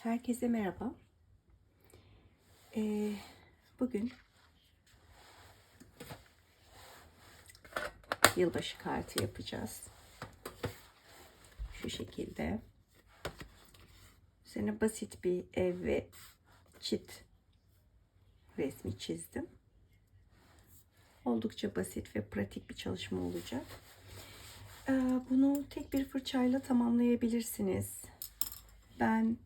Herkese merhaba. Bugün yılbaşı kartı yapacağız. Şu şekilde. Üzerine basit bir ev ve çit resmi çizdim. Oldukça basit ve pratik bir çalışma olacak. Bunu tek bir fırçayla tamamlayabilirsiniz. Ben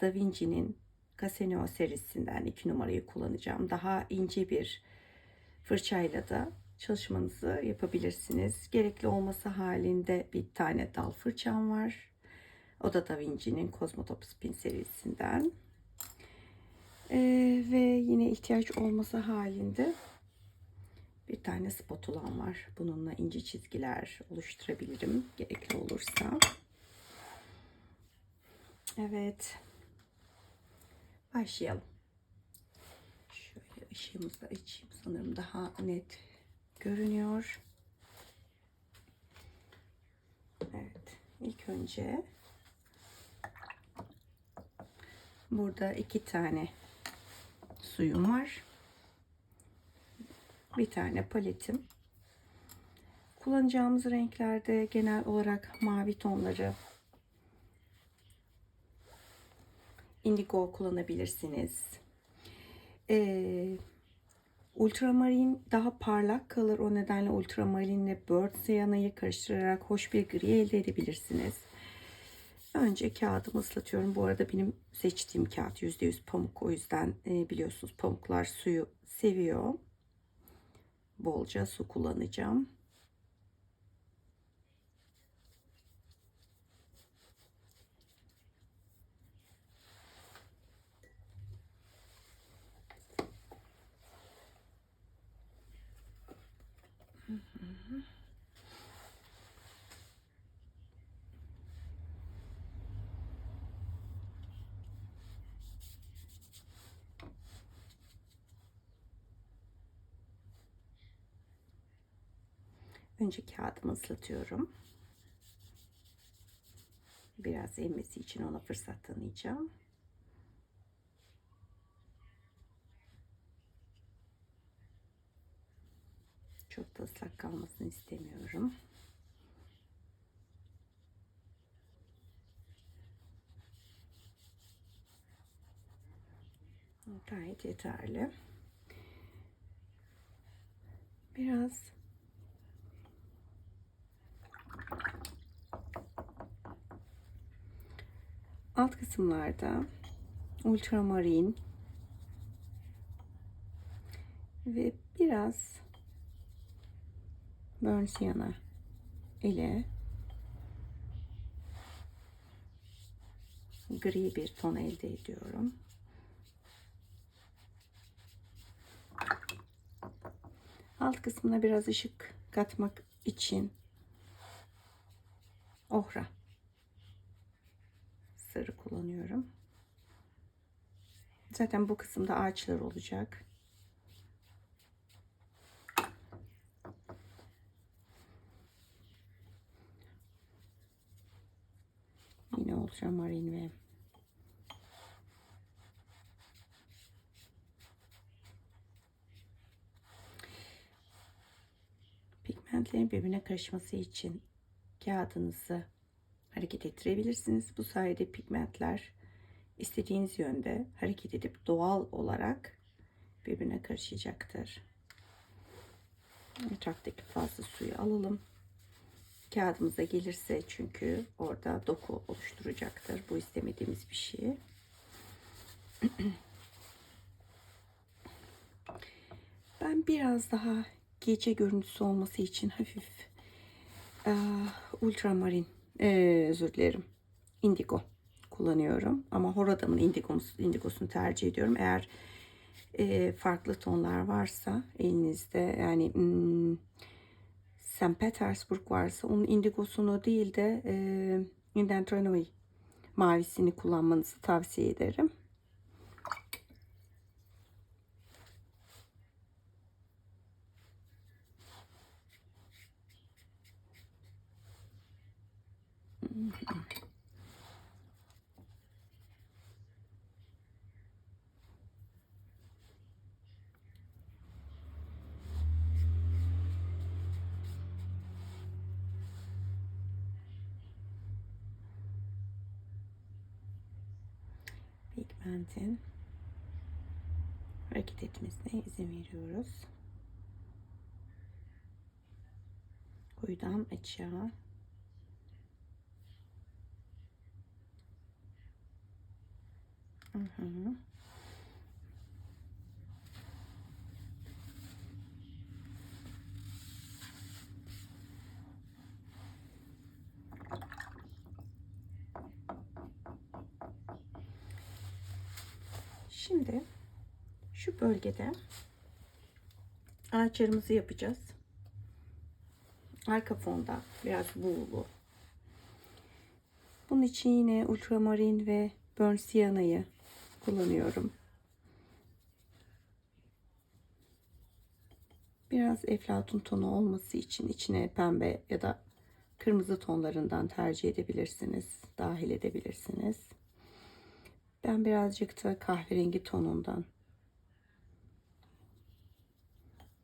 Da Vinci'nin Cassino serisinden 2 numarayı kullanacağım. Daha ince bir fırçayla da çalışmanızı yapabilirsiniz. Gerekli olması halinde bir tane dal fırçam var. O da Da Vinci'nin Cosmotop Spin serisinden. Ve yine ihtiyaç olması halinde bir tane spatulam var. Bununla ince çizgiler oluşturabilirim gerekli olursa. Evet. Başlayalım. Şöyle ışığımızı da açayım. Sanırım daha net görünüyor. Evet. İlk önce burada 2 tane suyum var. Bir tane paletim. Kullanacağımız renklerde genel olarak mavi tonları, indigo kullanabilirsiniz. Ultramarin daha parlak kalır. O nedenle ultramarinle Bird Siena'yı karıştırarak hoş bir gri elde edebilirsiniz. Önce kağıdımı ıslatıyorum. Bu arada benim seçtiğim kağıt %100 pamuk. O yüzden biliyorsunuz pamuklar suyu seviyor. Bolca su kullanacağım. Önce kağıdımı ıslatıyorum. Biraz emmesi için ona fırsat tanıyacağım. Çok da ıslak kalmasını istemiyorum. Gayet yeterli. Biraz alt kısımlarda ultramarin ve biraz Burnt Sienna ile gri bir ton elde ediyorum. Alt kısmına biraz ışık katmak için ohra sarı kullanıyorum. Zaten bu kısımda ağaçlar olacak. Yine ultramarin ve pigmentlerin birbirine karışması için kağıdınızı hareket ettirebilirsiniz. Bu sayede pigmentler istediğiniz yönde hareket edip doğal olarak birbirine karışacaktır. Etraftaki fazla suyu alalım. Kağıdımıza gelirse çünkü orada doku oluşturacaktır. Bu istemediğimiz bir şey. Ben biraz daha gece görüntüsü olması için hafif ultramarin, özür dilerim, indigo kullanıyorum. Ama Horadam'ın indigosunu tercih ediyorum. Eğer farklı tonlar varsa elinizde, yani St. Petersburg varsa onun indigosunu değil de Indanthranoy mavisini kullanmanızı tavsiye ederim. pigmentin hareket etmesine izin veriyoruz. Koyudan açığa. Hı hı. Şimdi şu bölgede ağaçlarımızı yapacağız. Arka fonda biraz buğulu. Bunun için yine ultramarin ve burnt siena'yı kullanıyorum. Biraz eflatun tonu olması için içine pembe ya da kırmızı tonlarından tercih edebilirsiniz, dahil edebilirsiniz. Ben birazcık da kahverengi tonundan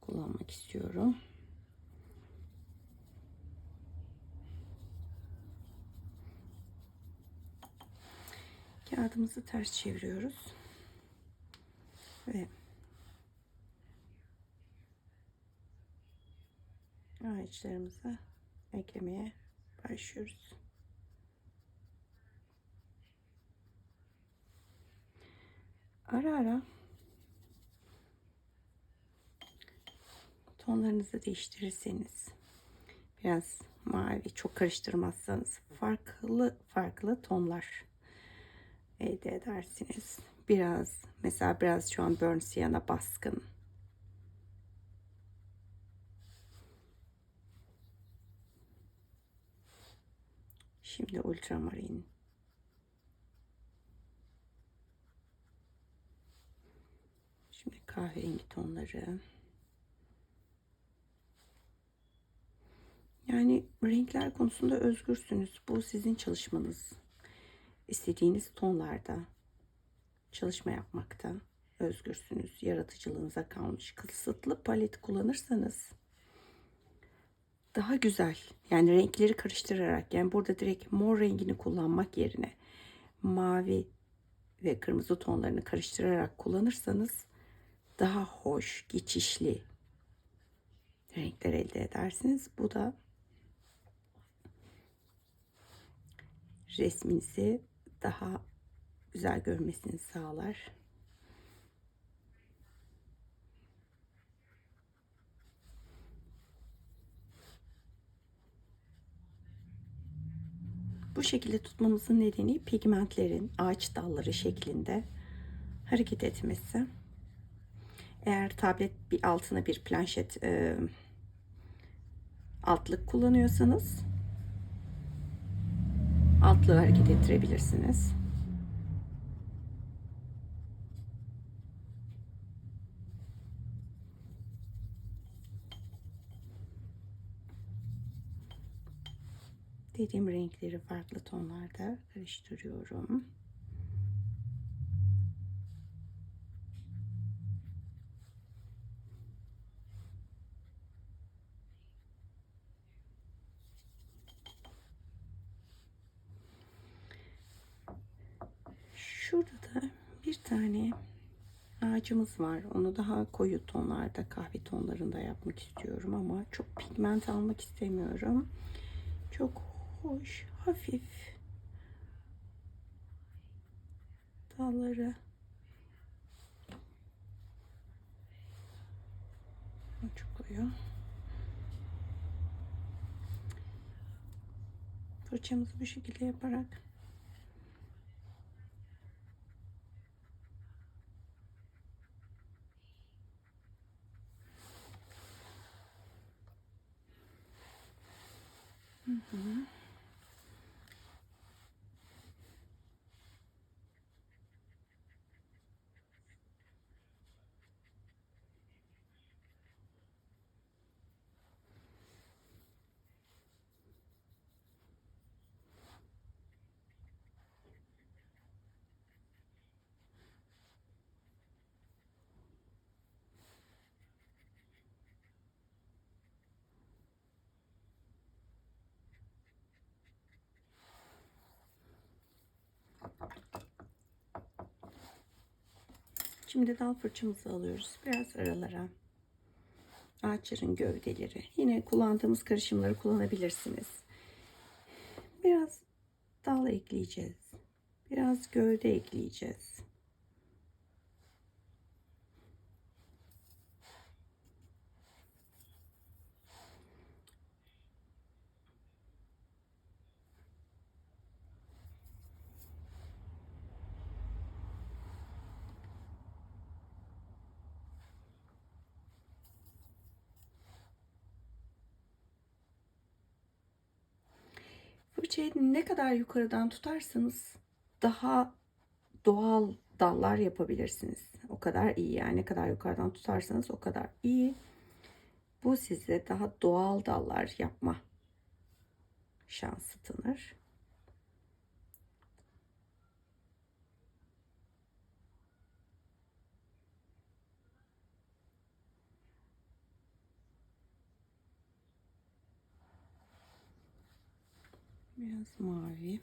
kullanmak istiyorum. Kağıdımızı ters çeviriyoruz ve ağaçlarımıza eklemeye başlıyoruz. Ara ara tonlarınızı değiştirirseniz, biraz mavi, çok karıştırmazsanız farklı farklı tonlar elde edersiniz. Biraz mesela biraz şu an burnt sienna baskın. Şimdi ultramarin. Şimdi kahverengi tonları. Yani renkler konusunda özgürsünüz. Bu sizin çalışmanız. İstediğiniz tonlarda çalışma yapmakta özgürsünüz. Yaratıcılığınıza kalmış. Kısıtlı palet kullanırsanız daha güzel. Yani renkleri karıştırarak, yani burada direkt mor rengini kullanmak yerine mavi ve kırmızı tonlarını karıştırarak kullanırsanız daha hoş, geçişli renkler elde edersiniz. Bu da resminizi daha güzel görmesini sağlar. Bu şekilde tutmamızın nedeni pigmentlerin ağaç dalları şeklinde hareket etmesi. Eğer tablet bir altına bir planşet altlık kullanıyorsanız altlığı hareket ettirebilirsiniz. Dediğim renkleri farklı tonlarda karıştırıyorum. Şurada da bir tane ağacımız var. Onu daha koyu tonlarda, kahve tonlarında yapmak istiyorum ama çok pigment almak istemiyorum. Çok hoş, hafif dalları. Çok koyu. Fırçamızı bu şekilde yaparak Şimdi dal fırçamızı alıyoruz. Biraz aralara. Ağaçların gövdeleri. Yine kullandığımız karışımları kullanabilirsiniz. Biraz dal ekleyeceğiz. Biraz gövde ekleyeceğiz. Fırçayı ne kadar yukarıdan tutarsanız daha doğal dallar yapabilirsiniz. O kadar iyi yani, ne kadar yukarıdan tutarsanız o kadar iyi. Bu size daha doğal dallar yapma şansı tanır. Biraz mavi.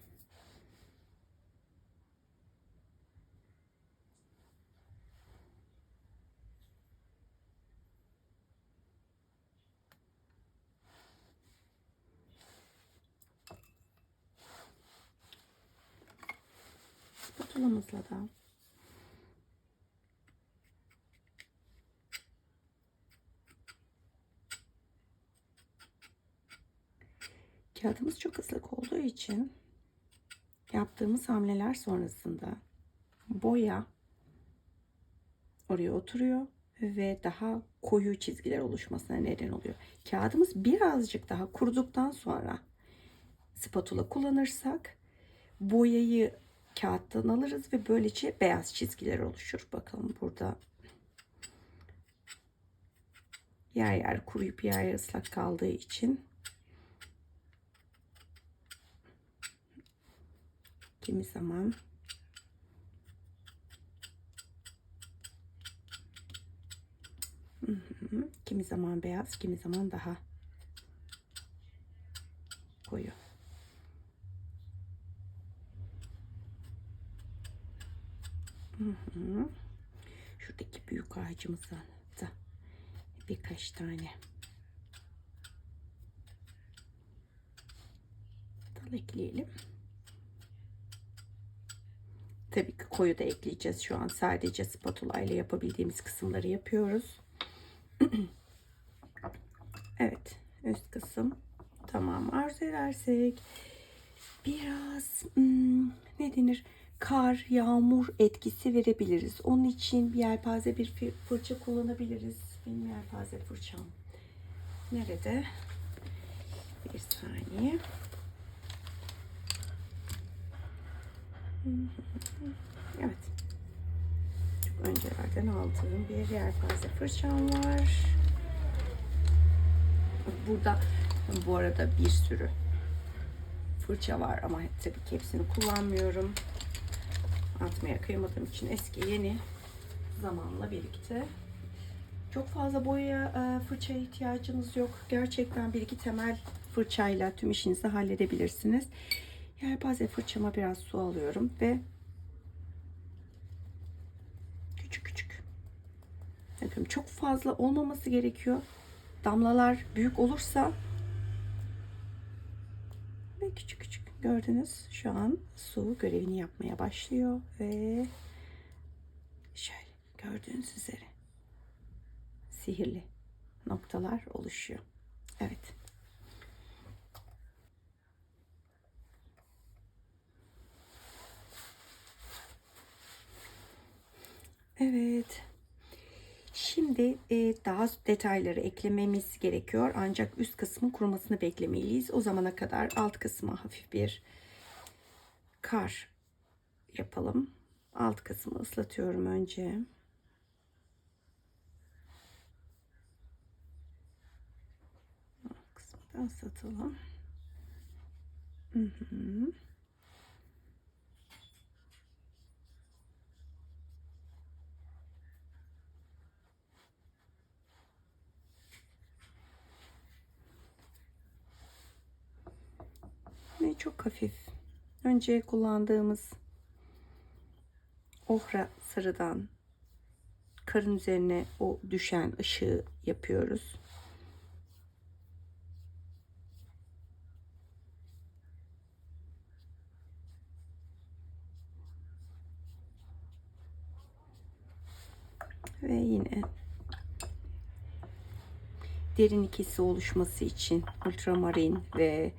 Spatulamızla da kağıdımız çok ıslak olduğu için yaptığımız hamleler sonrasında boya oraya oturuyor ve daha koyu çizgiler oluşmasına neden oluyor. Kağıdımız birazcık daha kuruduktan sonra spatula kullanırsak boyayı kağıttan alırız ve böylece beyaz çizgiler oluşur. Bakalım burada yer yer kuruyup yer yer ıslak kaldığı için kimi zaman kimi zaman beyaz, kimi zaman daha koyu. Şuradaki büyük ağacımızdan da birkaç tane dal ekleyelim. Tabii ki koyu da ekleyeceğiz. Şu an sadece spatula ile yapabildiğimiz kısımları yapıyoruz. Evet, üst kısım tamam. Arzu edersek biraz ne denir? Kar, yağmur etkisi verebiliriz. Onun için bir yelpaze bir fırça kullanabiliriz. Benim yelpaze fırçam nerede? Bir saniye. Evet. Çok öncelerden aldığım bir yelpaze fırçam var. Burada bu arada bir sürü fırça var ama tabii ki hepsini kullanmıyorum. Atmaya kıyamadığım için eski yeni zamanla birlikte. Çok fazla boya fırçaya ihtiyacınız yok. Gerçekten bir iki temel fırçayla tüm işinizi halledebilirsiniz. Yelpaze fırçama biraz su alıyorum ve küçük küçük. Bakın çok fazla olmaması gerekiyor. Damlalar büyük olursa ve küçük küçük gördünüz. Şu an su görevini yapmaya başlıyor ve şöyle gördüğünüz üzere sihirli noktalar oluşuyor. Evet. Evet. Şimdi daha detayları eklememiz gerekiyor. Ancak üst kısmın kurumasını beklemeliyiz. O zamana kadar alt kısma hafif bir kar yapalım. Alt kısmı ıslatıyorum önce. Alt kısmı da ıslatalım. Ve çok hafif. Önce kullandığımız ohra sarıdan karın üzerine o düşen ışığı yapıyoruz. Ve yine derin ikisi oluşması için ultramarin ve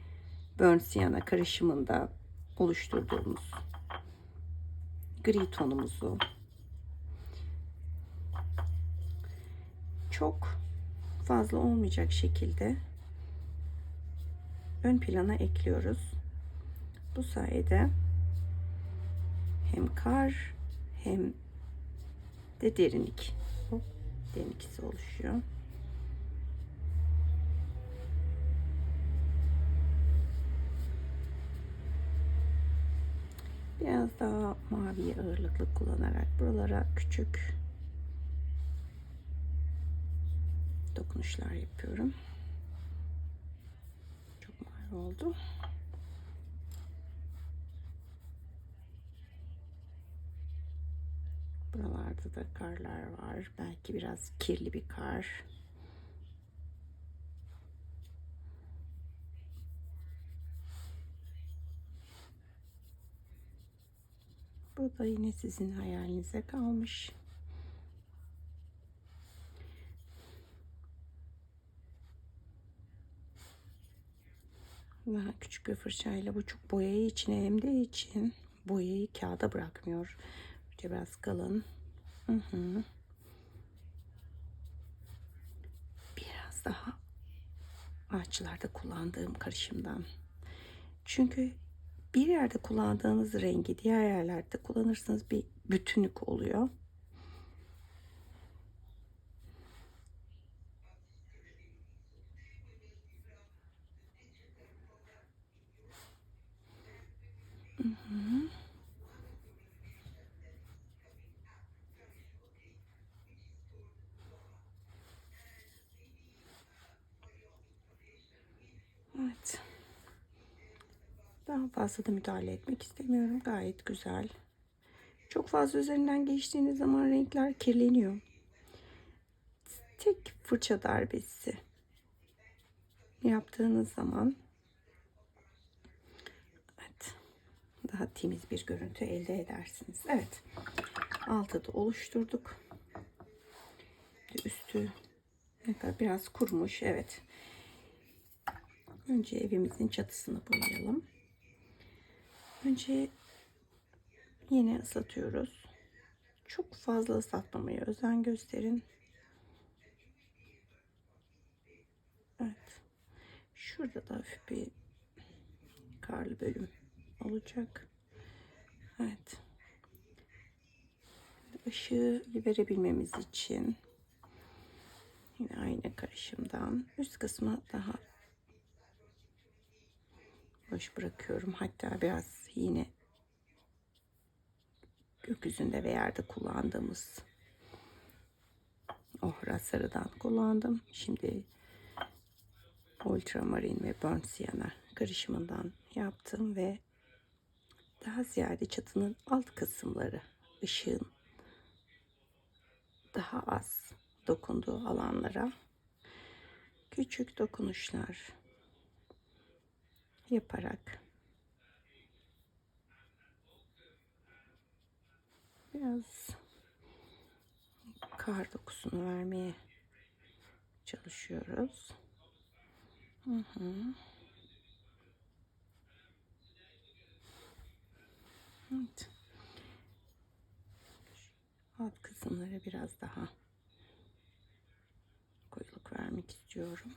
burnt sienna karışımında oluşturduğumuz gri tonumuzu çok fazla olmayacak şekilde ön plana ekliyoruz. Bu sayede hem kar hem de derinlik. Derin ikisi oluşuyor. Biraz daha mavi ağırlıklı kullanarak buralara küçük dokunuşlar yapıyorum. Çok mavi oldu. Buralarda da karlar var. Belki biraz kirli bir kar. Bu da yine sizin hayalinize kalmış. Daha küçük bir fırçayla, bu çok boyayı içine emdiği için boyayı kağıda bırakmıyor. İşte biraz kalın. Biraz daha ağaçlarda kullandığım karışımdan. Çünkü bir yerde kullandığınız rengi diğer yerlerde kullanırsanız bir bütünlük oluyor. Evet. Daha fazla da müdahale etmek istemiyorum. Gayet güzel. Çok fazla üzerinden geçtiğiniz zaman renkler kirleniyor. Tek fırça darbesi yaptığınız zaman evet, daha temiz bir görüntü elde edersiniz. Evet. Altı da oluşturduk. Üstü ne kadar biraz kurumuş. Evet. Önce evimizin çatısını boyayalım. Önce yine ıslatıyoruz. Çok fazla ıslatmamaya özen gösterin. Evet. Şurada da hafif bir karlı bölüm olacak. Evet. Işığı verebilmemiz için yine aynı karışımdan üst kısmı daha boş bırakıyorum. Hatta biraz yine gökyüzünde ve yerde kullandığımız ohra sarıdan kullandım. Şimdi ultramarin ve burnt sienna karışımından yaptım ve daha ziyade çatının alt kısımları, ışığın daha az dokunduğu alanlara küçük dokunuşlar yaparak biraz kar dokusunu vermeye çalışıyoruz. Evet. Alt kısımlara biraz daha koyuluk vermek istiyorum.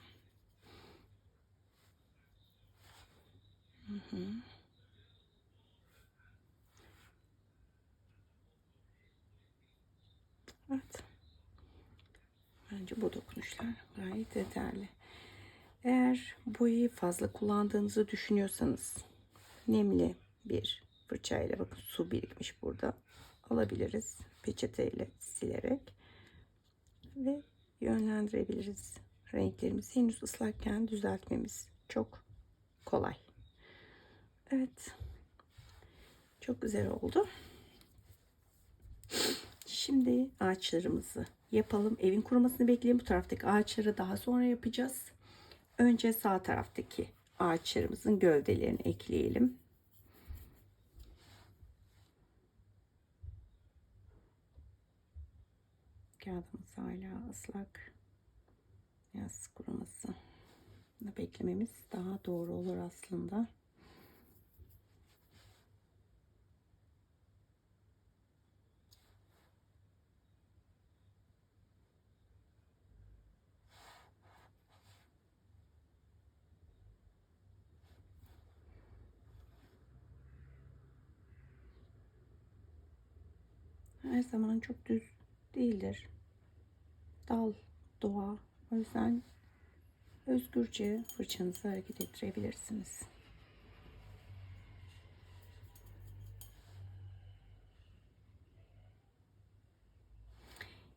Evet. Bence bu dokunuşlar gayet yeterli. Eğer boyayı fazla kullandığınızı düşünüyorsanız nemli bir fırçayla, bakın su birikmiş burada, alabiliriz. Peçeteyle silerek ve yönlendirebiliriz. Renklerimizi henüz ıslakken düzeltmemiz çok kolay. Evet. Çok güzel oldu. Şimdi Şimdi ağaçlarımızı yapalım. Evin kurumasını bekleyin. Bu taraftaki ağaçları daha sonra yapacağız. Önce sağ taraftaki ağaçlarımızın gövdelerini ekleyelim. Kağıdımız hala ıslak. Biraz kuruması beklememiz daha doğru olur aslında. Her zaman çok düz değildir. Dal, doğa. O yüzden özgürce fırçanızı hareket ettirebilirsiniz.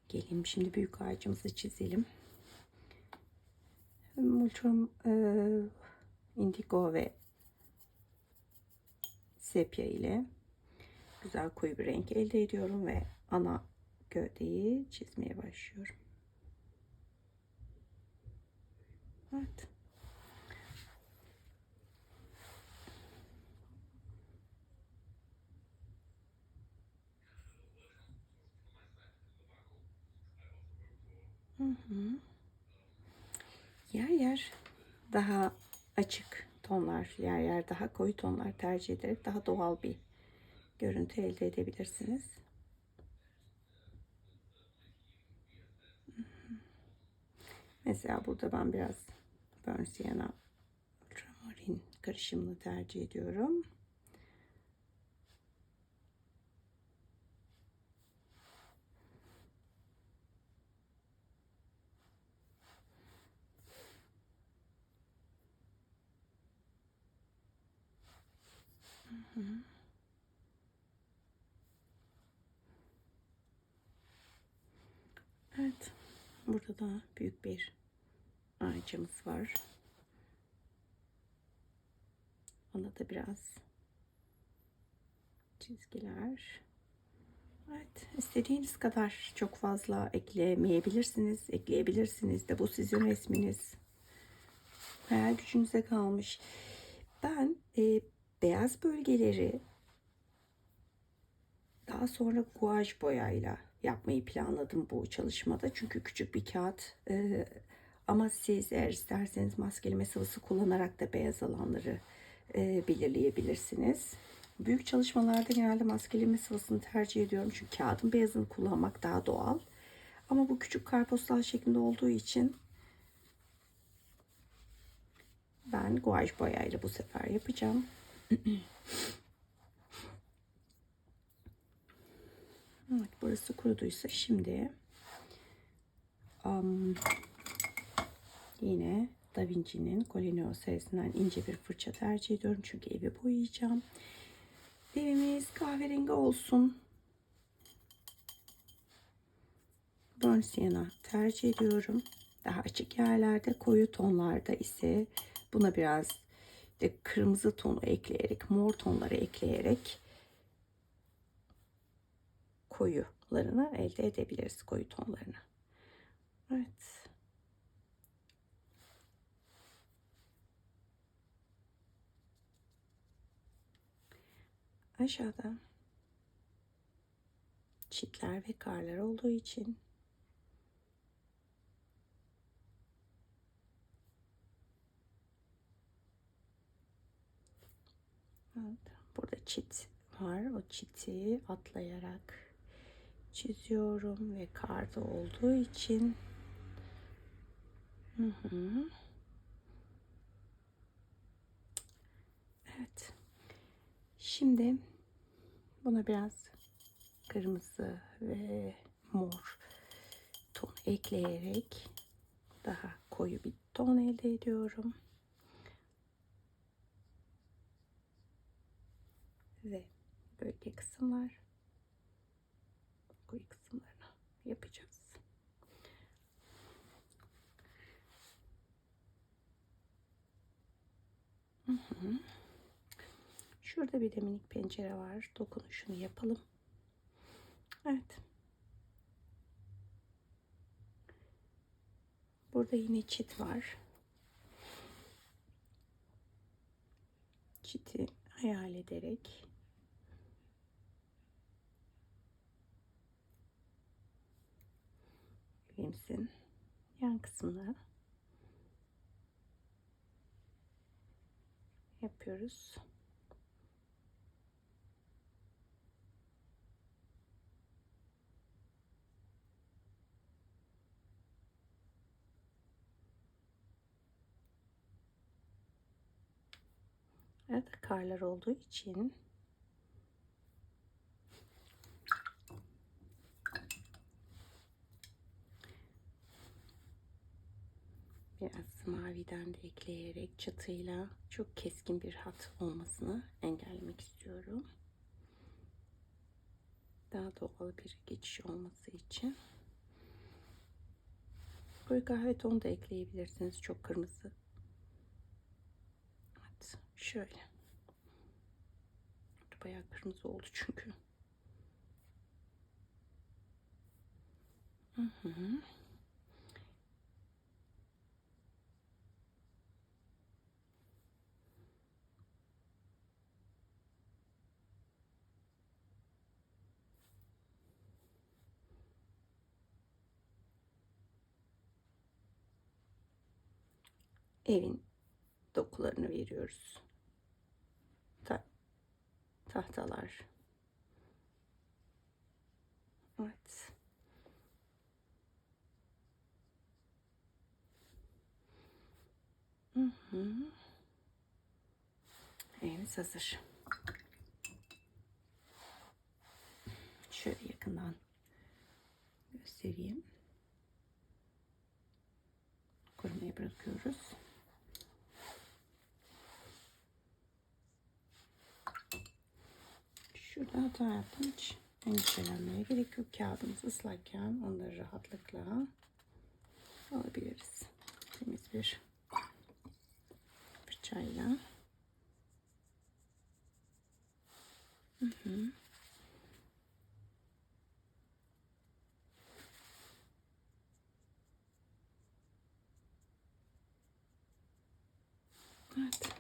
Gelin şimdi büyük ağacımızı çizelim. Multum indigo ve sepya ile güzel koyu bir renk elde ediyorum ve ana gövdeyi çizmeye başlıyorum. Evet. Yer yer daha açık tonlar, yer yer daha koyu tonlar tercih ederek daha doğal bir görüntü elde edebilirsiniz. Mesela burada ben biraz Burnt Sienna Ultramarin karışımını tercih ediyorum. Evet. Burada da büyük bir ağacımız var. Ona da biraz çizgiler. Evet, istediğiniz kadar çok fazla eklemeyebilirsiniz. Ekleyebilirsiniz de bu sizin resminiz. Hayal gücünüze kalmış. Ben beyaz bölgeleri daha sonra guaj boyayla yapmayı planladım bu çalışmada. Çünkü küçük bir kağıt. Ama siz eğer isterseniz maskeleme sıvısı kullanarak da beyaz alanları belirleyebilirsiniz. Büyük çalışmalarda genelde maskeleme sıvısını tercih ediyorum. Çünkü kağıdın beyazını kullanmak daha doğal. Ama bu küçük kartpostal şeklinde olduğu için ben guaj boyayla bu sefer yapacağım. Evet, burası kuruduysa şimdi yine Da Vinci'nin Colineo serisinden ince bir fırça tercih ediyorum. Çünkü evi boyayacağım. Evimiz kahverengi olsun. Burnt Sienna tercih ediyorum. Daha açık yerlerde, koyu tonlarda ise buna biraz de kırmızı tonu ekleyerek, mor tonları ekleyerek koyularını elde edebiliriz, koyu tonlarını. Evet. Aşağıda çitler ve karlar olduğu için evet, burada çit var. O çiti atlayarak çiziyorum ve karda olduğu için evet. Şimdi buna biraz kırmızı ve mor ton ekleyerek daha koyu bir ton elde ediyorum. Ve gölge kısımlar, koyu kısımlarını yapacağız. Şurada bir de minik pencere var. Dokunuşunu yapalım. Evet. Burada yine çit var. Çiti hayal ederek elimizin yan kısmını yapıyoruz. Arada karlar olduğu için biraz maviden de ekleyerek çatıyla çok keskin bir hat olmasını engellemek istiyorum. Daha doğal bir geçiş olması için. Koyu kahve tonu da ekleyebilirsiniz. Çok kırmızı. Evet, şöyle. Bayağı kırmızı oldu çünkü. Hı hı. Evin dokularını veriyoruz. Tahtalar. Evet. Hı hı. Evimiz hazır. Şöyle yakından göstereyim. Kurumaya bırakıyoruz. Şurada hata yaptım. Hiç endişelenmeye gerek yok. Kağıdımız ıslakken onları rahatlıkla alabiliriz. Temiz bir fırçayla. Hı hı. Evet.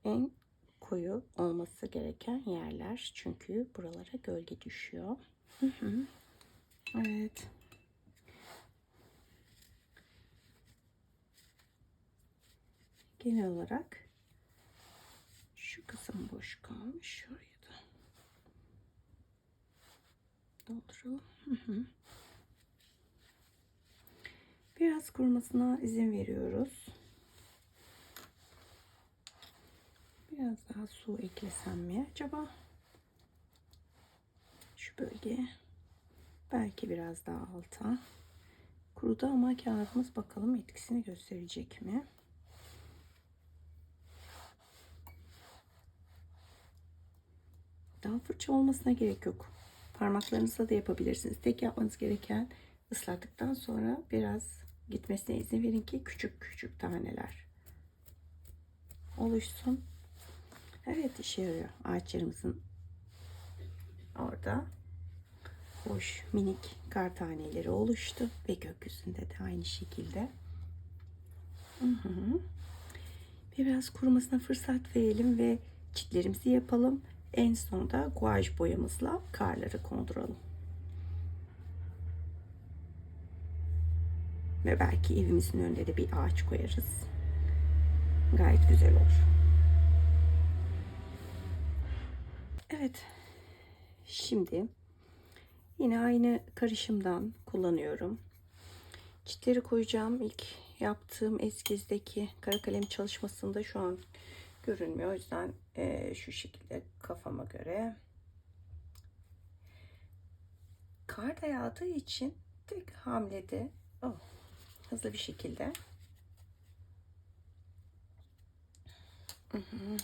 En koyu olması gereken yerler, çünkü buralara gölge düşüyor. Hı hı. Evet. Genel olarak şu kısım boş kalmış. Şuraya da dolduralım. Hı hı. Biraz kurumasına izin veriyoruz. Biraz daha su eklesem mi acaba? Şu bölge. Belki biraz daha alta. Kurudu ama kağıdımız, bakalım etkisini gösterecek mi? Daha fırça olmasına gerek yok. Parmaklarınızla da yapabilirsiniz. Tek yapmanız gereken, ıslattıktan sonra biraz gitmesine izin verin ki küçük küçük taneler oluşsun. Evet, işe yarıyor. Ağaçlarımızın orada hoş minik kar taneleri oluştu ve gökyüzünde de aynı şekilde. Hı hı. Biraz kurumasına fırsat verelim ve çitlerimizi yapalım. En sonunda guaj boyamızla karları konduralım. Ve belki evimizin önünde de bir ağaç koyarız. Gayet güzel olur. Evet. Şimdi yine aynı karışımdan kullanıyorum. Çitleri koyacağım. İlk yaptığım eskizdeki kara kalem çalışmasında şu an görünmüyor. O yüzden şu şekilde kafama göre. Kar da yağdığı için tek hamlede hızlı bir şekilde. Hı hı.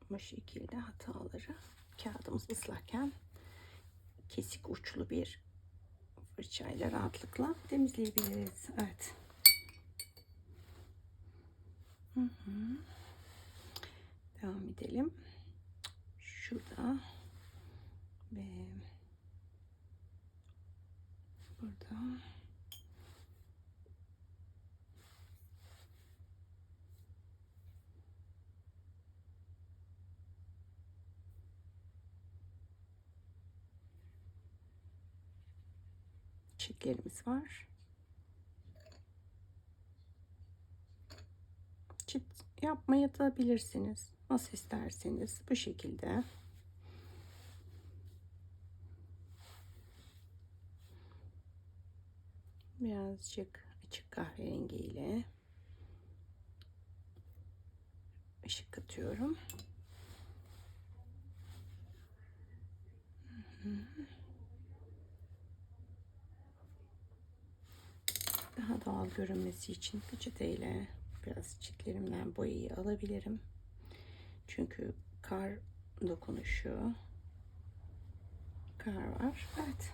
Bu şekilde hataları, kağıdımız ıslakken kesik uçlu bir fırçayla rahatlıkla temizleyebiliriz. Evet. Devam edelim. Şurada ve burada. Çitlerimiz var. Çit yapmaya da bilirsiniz. Nasıl isterseniz bu şekilde. Birazcık açık kahverengi ile ışık katıyorum. Daha doğal görünmesi için peçeteyle biraz çitlerimden boyayı alabilirim. Çünkü kar dokunuşu. Kar var. Evet.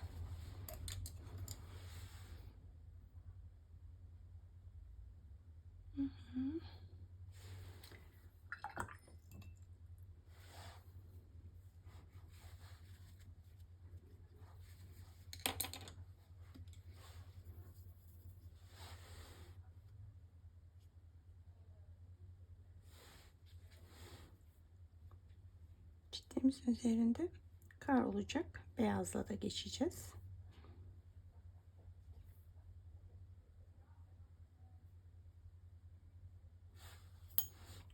Çitlerimizin üzerinde kar olacak. Beyazla da geçeceğiz.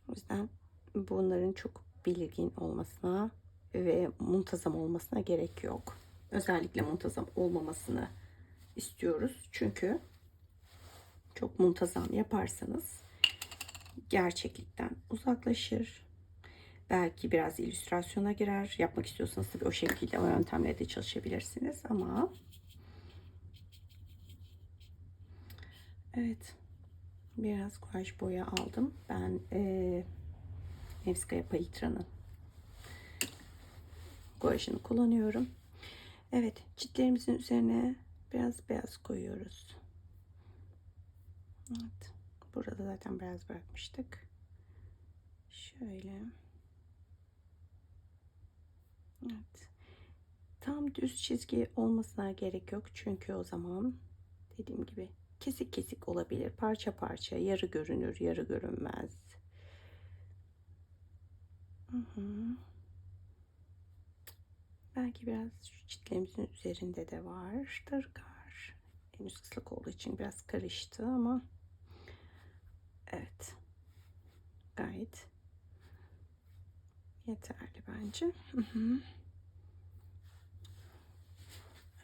O yüzden bunların çok belirgin olmasına ve muntazam olmasına gerek yok. Özellikle muntazam olmamasını istiyoruz. Çünkü çok muntazam yaparsanız gerçeklikten uzaklaşır. Belki biraz illüstrasyona girer. Yapmak istiyorsanız tabii o şekilde, o yöntemle de çalışabilirsiniz ama evet, biraz guaj boya aldım. Ben Nevskaya Palitra'nın guajını kullanıyorum. Evet, çitlerimizin üzerine biraz beyaz koyuyoruz. Evet, burada zaten beyaz bırakmıştık. Şöyle. Evet. Tam düz çizgi olmasına gerek yok. Çünkü o zaman dediğim gibi kesik kesik olabilir. Parça parça, yarı görünür, yarı görünmez. Belki biraz şu çitlerimizin üzerinde de vardır kar. Henüz ıslak olduğu için biraz karıştı ama evet, gayet yeterli bence.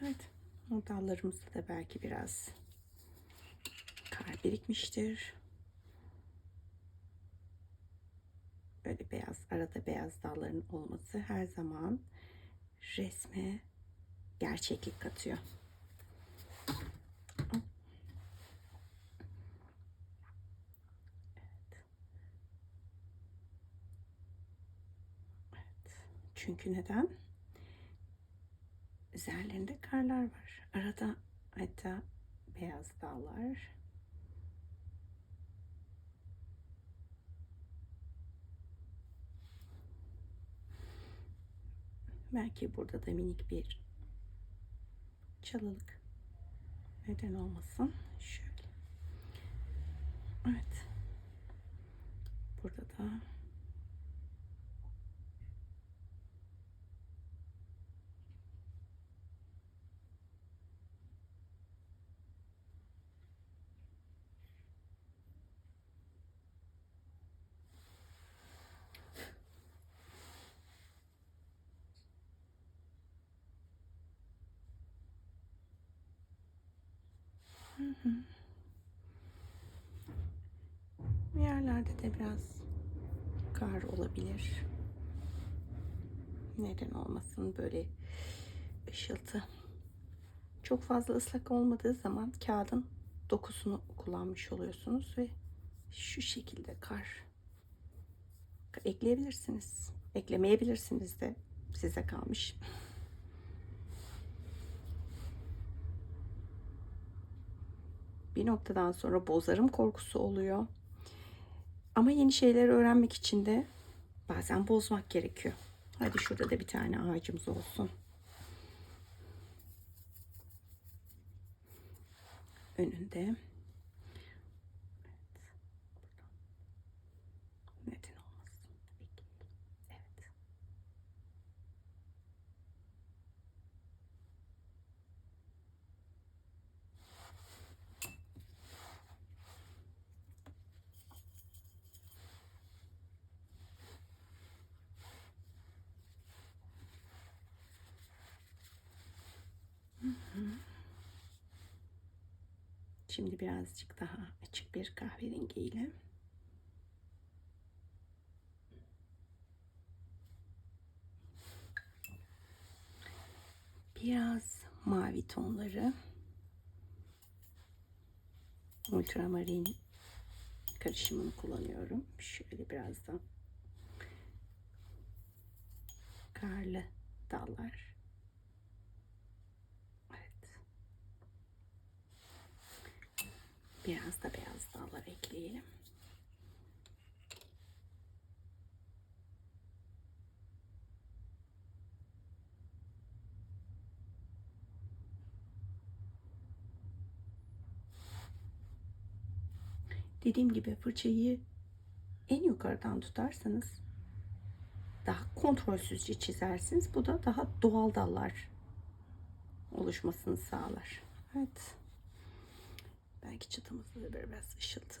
Evet, o dallarımızda da belki biraz kar birikmiştir. Böyle beyaz, arada beyaz dalların olması her zaman resme gerçeklik katıyor. Çünkü neden? Üzerlerinde karlar var. Arada hatta beyaz dağlar. Belki burada da minik bir çalılık, neden olmasın. Şöyle. Evet. Burada da yerlerde de biraz kar olabilir. Neden olmasın, böyle ışıltı. Çok fazla ıslak olmadığı zaman kağıdın dokusunu kullanmış oluyorsunuz ve şu şekilde kar ekleyebilirsiniz. Eklemeyebilirsiniz de, size kalmış. Bir noktadan sonra bozarım korkusu oluyor. Ama yeni şeyler öğrenmek için de bazen bozmak gerekiyor. Hadi şurada da bir tane ağacımız olsun. Önünde. Neden olmasın? Evet. Şimdi birazcık daha açık bir kahverengiyle. Biraz mavi tonları. Ultramarin karışımını kullanıyorum. Şöyle biraz da karlı dallar. Evet. Biraz da beyaz dallar ekleyelim. Dediğim gibi fırçayı en yukarıdan tutarsanız daha kontrolsüzce çizersiniz. Bu da daha doğal dallar oluşmasını sağlar. Evet. Belki çıtımızda da biraz ışıltı.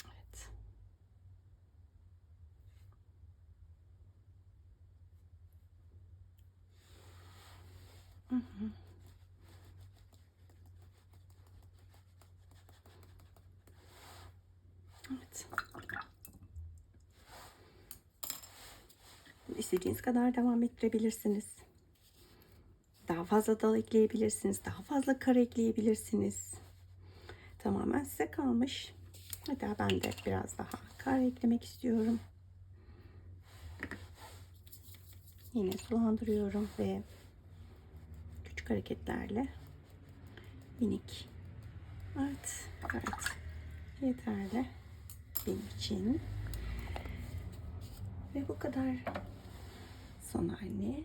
Evet. Hı hı. Evet. İstediğiniz kadar devam ettirebilirsiniz. Daha fazla dal ekleyebilirsiniz. Daha fazla kare ekleyebilirsiniz. Tamamen size kalmış. Hatta ben de biraz daha kare eklemek istiyorum. Yine sulandırıyorum ve küçük hareketlerle minik. Evet, evet. Yeterli benim için. Ve bu kadar. Son hali.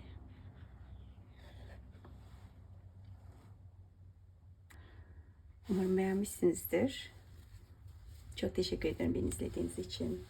Umarım beğenmişsinizdir. Çok teşekkür ederim beni izlediğiniz için.